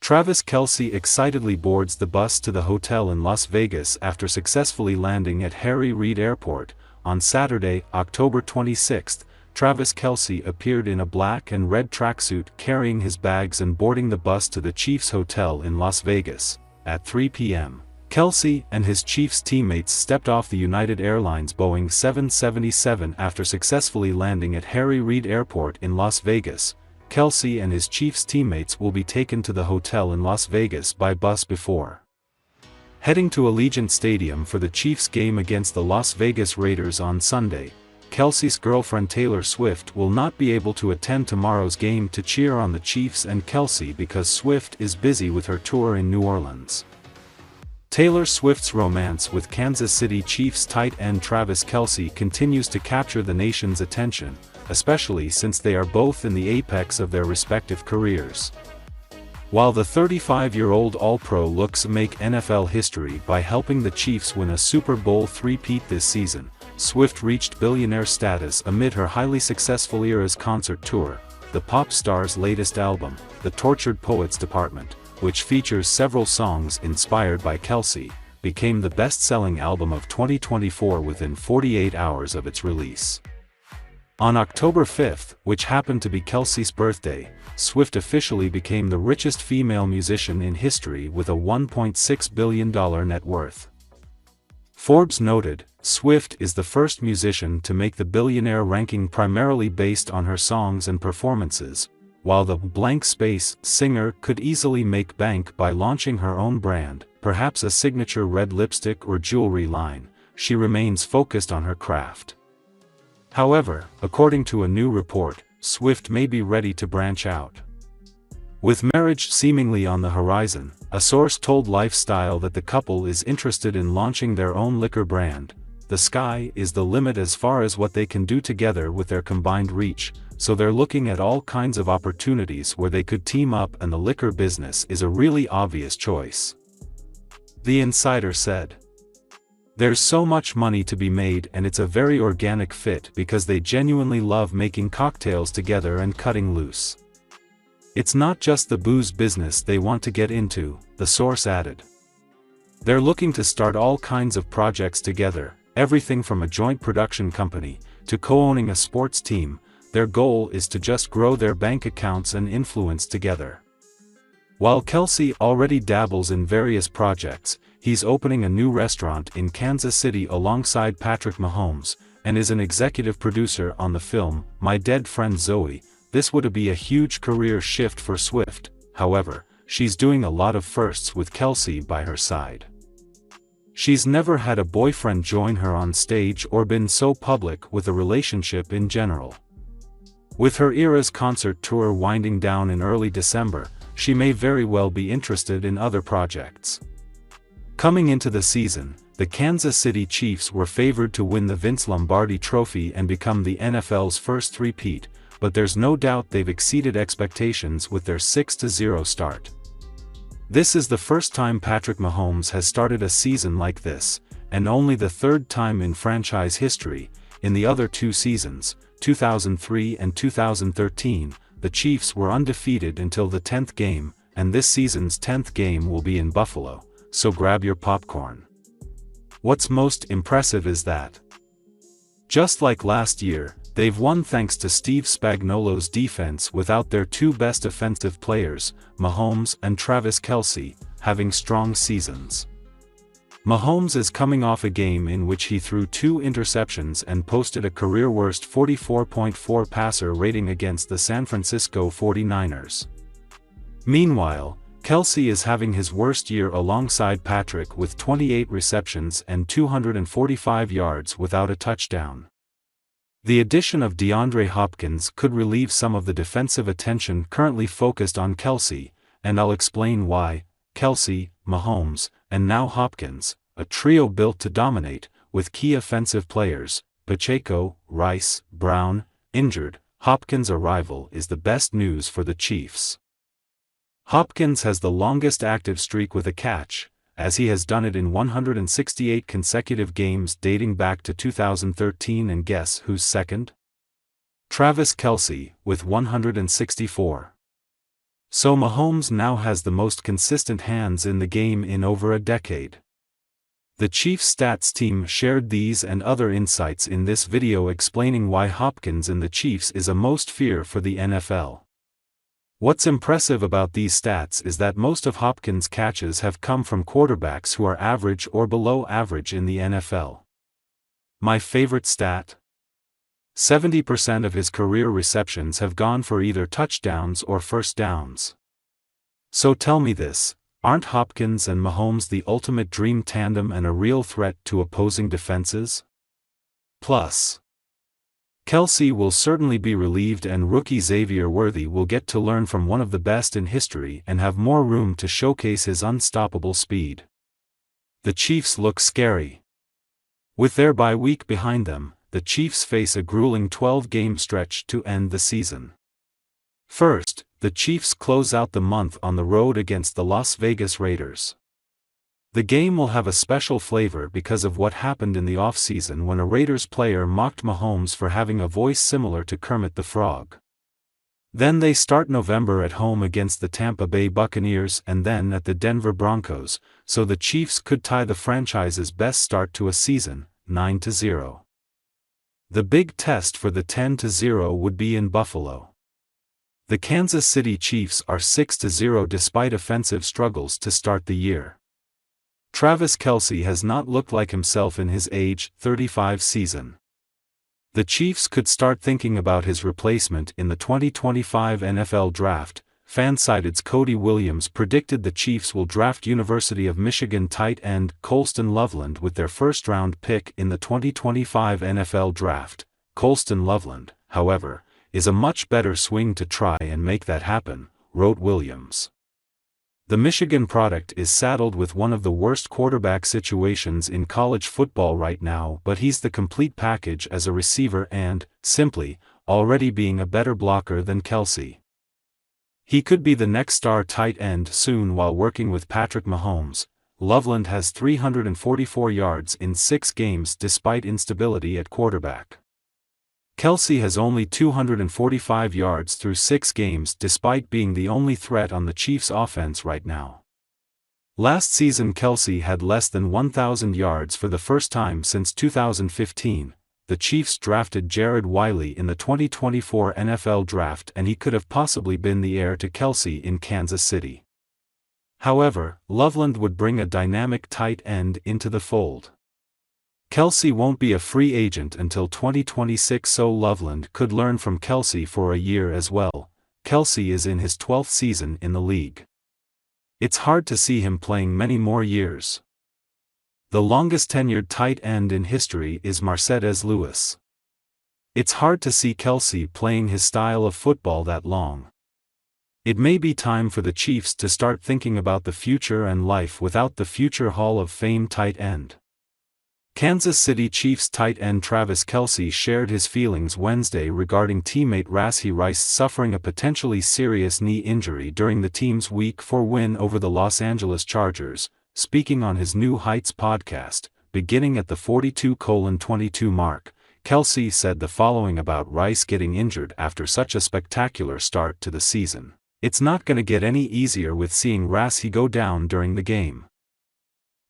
Travis Kelce excitedly boards the bus to the hotel in Las Vegas after successfully landing at Harry Reid Airport. On Saturday, October 26, Travis Kelce appeared in a black and red tracksuit carrying his bags and boarding the bus to the Chiefs Hotel in Las Vegas. At 3 p.m., Kelce and his Chiefs teammates stepped off the United Airlines Boeing 777 after successfully landing at Harry Reid Airport in Las Vegas. Kelce and his Chiefs teammates will be taken to the hotel in Las Vegas by bus before heading to Allegiant Stadium for the Chiefs game against the Las Vegas Raiders on Sunday. Kelce's girlfriend Taylor Swift will not be able to attend tomorrow's game to cheer on the Chiefs and Kelce because Swift is busy with her tour in New Orleans. Taylor Swift's romance with Kansas City Chiefs tight end Travis Kelce continues to capture the nation's attention, especially since they are both in the apex of their respective careers. While the 35-year-old All-Pro looks to make NFL history by helping the Chiefs win a Super Bowl three-peat this season, Swift reached billionaire status amid her highly successful Eras concert tour. The pop star's latest album, The Tortured Poets Department, which features several songs inspired by Kelce, became the best-selling album of 2024 within 48 hours of its release. On October 5, which happened to be Kelce's birthday, Swift officially became the richest female musician in history with a $1.6 billion net worth. Forbes noted, Swift is the first musician to make the billionaire ranking primarily based on her songs and performances, while the blank space singer could easily make bank by launching her own brand, perhaps a signature red lipstick or jewelry line. She remains focused on her craft. However, according to a new report, Swift may be ready to branch out. With marriage seemingly on the horizon, a source told Lifestyle that the couple is interested in launching their own liquor brand. The sky is the limit as far as what they can do together with their combined reach, so they're looking at all kinds of opportunities where they could team up, and the liquor business is a really obvious choice. The insider said. There's so much money to be made, and it's a very organic fit because they genuinely love making cocktails together and cutting loose. It's not just the booze business they want to get into, the source added. They're looking to start all kinds of projects together, everything from a joint production company to co-owning a sports team. Their goal is to just grow their bank accounts and influence together. While Kelce already dabbles in various projects, he's opening a new restaurant in Kansas City alongside Patrick Mahomes, and is an executive producer on the film My Dead Friend Zoe. This would be a huge career shift for Swift. However, she's doing a lot of firsts with Kelce by her side. She's never had a boyfriend join her on stage or been so public with a relationship in general. With her Eras concert tour winding down in early December, she may very well be interested in other projects. Coming into the season, the Kansas City Chiefs were favored to win the Vince Lombardi Trophy and become the NFL's first three-peat, but there's no doubt they've exceeded expectations with their 6-0 start. This is the first time Patrick Mahomes has started a season like this, and only the third time in franchise history. In the other two seasons, 2003 and 2013, the Chiefs were undefeated until the 10th game, and this season's 10th game will be in Buffalo, so grab your popcorn. What's most impressive is that, just like last year, they've won thanks to Steve Spagnuolo's defense without their two best offensive players, Mahomes and Travis Kelce, having strong seasons. Mahomes is coming off a game in which he threw 2 interceptions and posted a career-worst 44.4 passer rating against the San Francisco 49ers. Meanwhile, Kelce is having his worst year alongside Patrick with 28 receptions and 245 yards without a touchdown. The addition of DeAndre Hopkins could relieve some of the defensive attention currently focused on Kelce, and I'll explain why. Kelce, Mahomes, and now Hopkins, a trio built to dominate, with key offensive players, Pacheco, Rice, Brown, injured. Hopkins' arrival is the best news for the Chiefs. Hopkins has the longest active streak with a catch, as he has done it in 168 consecutive games dating back to 2013, and guess who's second? Travis Kelce, with 164. So Mahomes now has the most consistent hands in the game in over a decade. The Chiefs stats team shared these and other insights in this video explaining why Hopkins in the Chiefs is a most fear for the NFL. What's impressive about these stats is that most of Hopkins' catches have come from quarterbacks who are average or below average in the NFL. My favorite stat? 70% of his career receptions have gone for either touchdowns or first downs. So tell me this, aren't Hopkins and Mahomes the ultimate dream tandem and a real threat to opposing defenses? Plus, Kelce will certainly be relieved and rookie Xavier Worthy will get to learn from one of the best in history and have more room to showcase his unstoppable speed. The Chiefs look scary. With their bye week behind them, the Chiefs face a grueling 12-game stretch to end the season. First, the Chiefs close out the month on the road against the Las Vegas Raiders. The game will have a special flavor because of what happened in the offseason when a Raiders player mocked Mahomes for having a voice similar to Kermit the Frog. Then they start November at home against the Tampa Bay Buccaneers and then at the Denver Broncos, so the Chiefs could tie the franchise's best start to a season, 9-0. The big test for the 10-0 would be in Buffalo. The Kansas City Chiefs are 6-0 despite offensive struggles to start the year. Travis Kelce has not looked like himself in his age 35 season. The Chiefs could start thinking about his replacement in the 2025 NFL Draft. Fansided's Cody Williams predicted the Chiefs will draft University of Michigan tight end Colston Loveland with their first-round pick in the 2025 NFL Draft. Colston Loveland, however, is a much better swing to try and make that happen, wrote Williams. The Michigan product is saddled with one of the worst quarterback situations in college football right now, but he's the complete package as a receiver and, simply, already being a better blocker than Kelce. He could be the next star tight end soon while working with Patrick Mahomes. Loveland has 344 yards in 6 games despite instability at quarterback. Kelce has only 245 yards through 6 games despite being the only threat on the Chiefs' offense right now. Last season Kelce had less than 1,000 yards for the first time since 2015. The Chiefs drafted Jared Wiley in the 2024 NFL Draft and he could have possibly been the heir to Kelce in Kansas City. However, Loveland would bring a dynamic tight end into the fold. Kelce won't be a free agent until 2026, so Loveland could learn from Kelce for a year as well. Kelce is in his 12th season in the league. It's hard to see him playing many more years. The longest tenured tight end in history is Mercedes Lewis. It's hard to see Kelce playing his style of football that long. It may be time for the Chiefs to start thinking about the future and life without the future Hall of Fame tight end. Kansas City Chiefs tight end Travis Kelce shared his feelings Wednesday regarding teammate Rashee Rice suffering a potentially serious knee injury during the team's Week 4 win over the Los Angeles Chargers. Speaking on his New Heights podcast, beginning at the 42:22 mark, Kelce said the following about Rice getting injured after such a spectacular start to the season. It's not gonna get any easier with seeing Rashee go down during the game.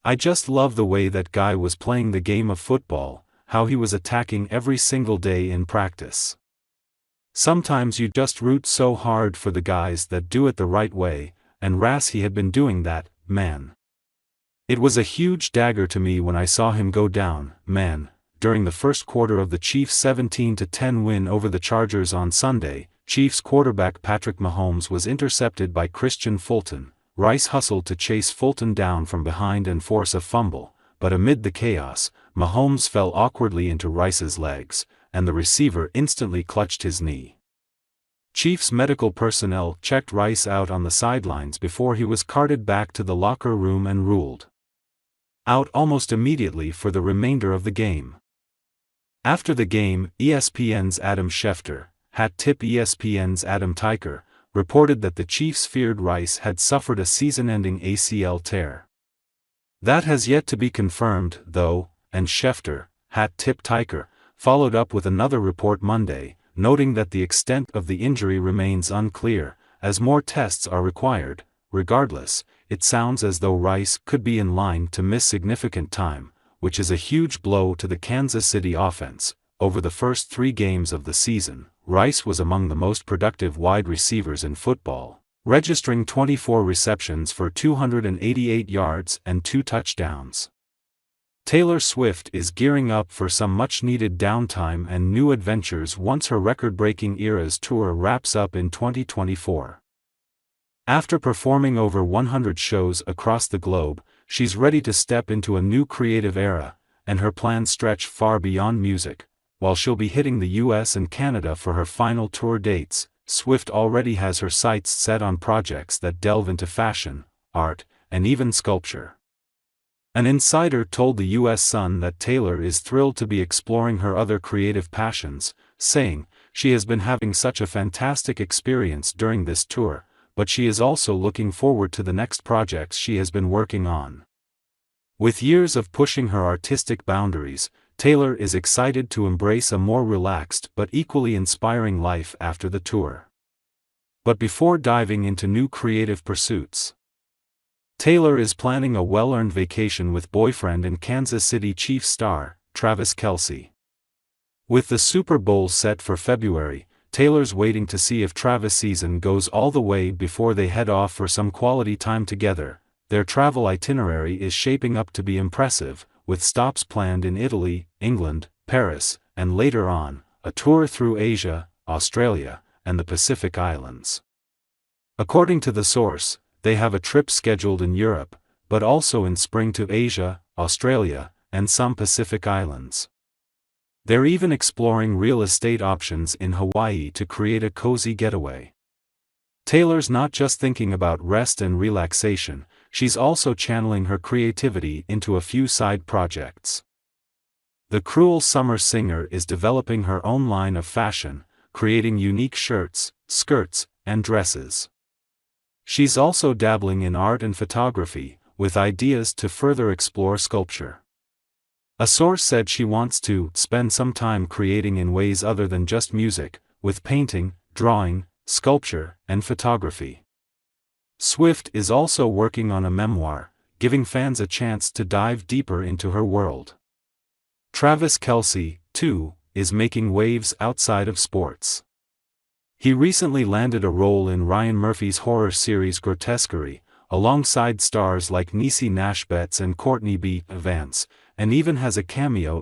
I just love the way that guy was playing the game of football, how he was attacking every single day in practice. Sometimes you just root so hard for the guys that do it the right way, and Rashee had been doing that, man. It was a huge dagger to me when I saw him go down, man. During the first quarter of the Chiefs' 17-10 win over the Chargers on Sunday, Chiefs quarterback Patrick Mahomes was intercepted by Christian Fulton. Rice hustled to chase Fulton down from behind and force a fumble, but amid the chaos, Mahomes fell awkwardly into Rice's legs, and the receiver instantly clutched his knee. Chiefs medical personnel checked Rice out on the sidelines before he was carted back to the locker room and ruled out almost immediately for the remainder of the game. After the game, ESPN's Adam Schefter, hat tip ESPN's Adam Teicher, reported that the Chiefs feared Rice had suffered a season-ending ACL tear. That has yet to be confirmed, though, and Schefter, hat tip Teicher, followed up with another report Monday, noting that the extent of the injury remains unclear, as more tests are required. Regardless, it sounds as though Rice could be in line to miss significant time, which is a huge blow to the Kansas City offense. Over the first 3 games of the season, Rice was among the most productive wide receivers in football, registering 24 receptions for 288 yards and 2 touchdowns. Taylor Swift is gearing up for some much-needed downtime and new adventures once her record-breaking Eras tour wraps up in 2024. After performing over 100 shows across the globe, she's ready to step into a new creative era, and her plans stretch far beyond music. While she'll be hitting the US and Canada for her final tour dates, Swift already has her sights set on projects that delve into fashion, art, and even sculpture. An insider told the US Sun that Taylor is thrilled to be exploring her other creative passions, saying, "She has been having such a fantastic experience during this tour, but she is also looking forward to the next projects she has been working on." With years of pushing her artistic boundaries, Taylor is excited to embrace a more relaxed but equally inspiring life after the tour. But before diving into new creative pursuits, Taylor is planning a well-earned vacation with boyfriend and Kansas City Chiefs star, Travis Kelce. With the Super Bowl set for February, Taylor's waiting to see if Travis' season goes all the way before they head off for some quality time together. Their travel itinerary is shaping up to be impressive, with stops planned in Italy, England, Paris, and later on, a tour through Asia, Australia, and the Pacific Islands. According to the source, they have a trip scheduled in Europe, but also in spring to Asia, Australia, and some Pacific Islands. They're even exploring real estate options in Hawaii to create a cozy getaway. Taylor's not just thinking about rest and relaxation, she's also channeling her creativity into a few side projects. The Cruel Summer singer is developing her own line of fashion, creating unique shirts, skirts, and dresses. She's also dabbling in art and photography, with ideas to further explore sculpture. A source said she wants to spend some time creating in ways other than just music, with painting, drawing, sculpture, and photography. Swift is also working on a memoir, giving fans a chance to dive deeper into her world. Travis Kelce, too, is making waves outside of sports. He recently landed a role in Ryan Murphy's horror series Grotesquerie, alongside stars like Niecy Nash Betts and Courtney B. Vance, and even has a cameo